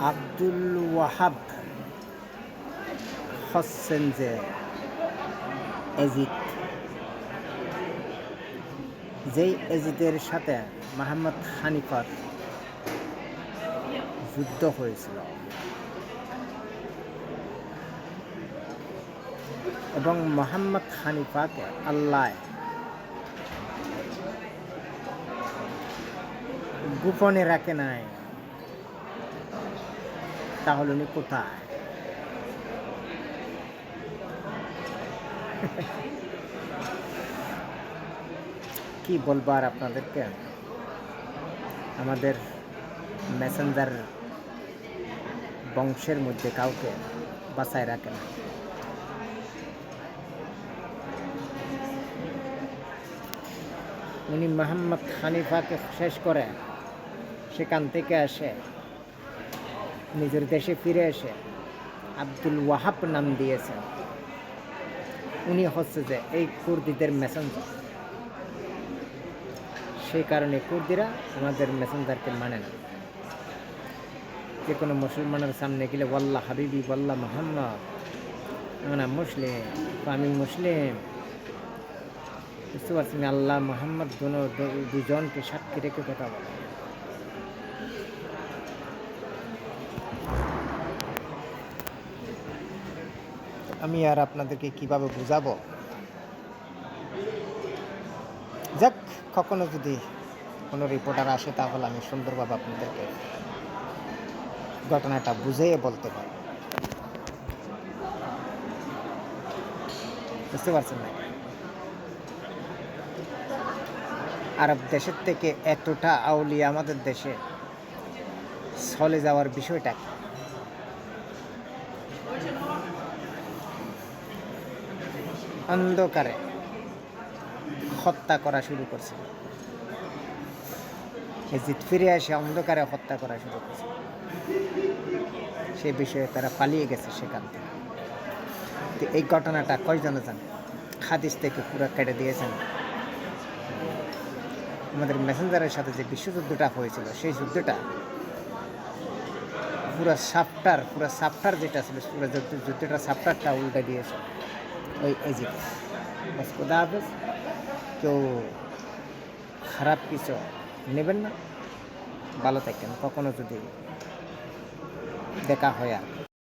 আব্দুল ওয়াহাব হচ্ছেন যে এজিদ, যেই এজিদের সাথে মোহাম্মদ হানিফার যুদ্ধ হয়েছিল এবং মোহাম্মদ হানিফাকে আল্লাহ গোপনে রাখে নাই, তাহলে উনি কোথায়? কি বলবো আর আপনাদেরকে, আমাদের মেসেঞ্জার বংশের মধ্যে কাউকে বাঁচায় রাখে না। উনি মোহাম্মদ হানিফাকে শেষ করে সেখান থেকে এসে নিজের দেশে ফিরে এসে আব্দুল ওয়াহাব নাম দিয়েছেন। উনি হচ্ছে যে এই কুর্দিদের মেসেঞ্জার, সেই কারণে কুর্দিরা আমাদের মেসেঞ্জারকে মানে না। যে কোনো মুসলমানের সামনে গেলে ওয়াল্লাহ হাবিবি ওয়াল্লাহ মোহাম্মদ, আমরা মুসলিম, আমি মুসলিম, বুঝতে পারছেন? আল্লাহ মোহাম্মদ দুজনকে সাক্ষী রেখে কথা বলে। আমি আর আপনাদেরকে কিভাবে বুঝাবো? যাক, কখনো যদি কোনো রিপোর্টার আসে তাহলে আমি সুন্দরভাবে আপনাদেরকে ঘটনাটা বুঝিয়ে বলতে পারি। বুঝতে পারছেন না? আরব দেশের থেকে এতটা আউলিয়া আমাদের দেশে চলে যাওয়ার বিষয়টা কি? অন্ধকারে হত্যা করা শুরু করছে, এজিদ ফিরে এসে অন্ধকারে হত্যা করা শুরু করছে। সে বিষয়ে তারা পালিয়ে গেছে সেখান থেকে। তো এই ঘটনাটা কয়জনে জানে? হাদিস থেকে পুরো কেটে দিয়েছেন। আমাদের মেসেঞ্জারের সাথে যে বিশ্বযুদ্ধটা হয়েছিল, সেই যুদ্ধটা পুরো সাপটার যেটা ছিল, পুরো যুদ্ধটা সাপটারটা উল্টে দিয়েছে ওই এজিদ। বাস, খোদা হাফেজ। কেউ খারাপ কিছু নেবেন না, ভালো থাকেন। কখনো যদি দেখা হয় আর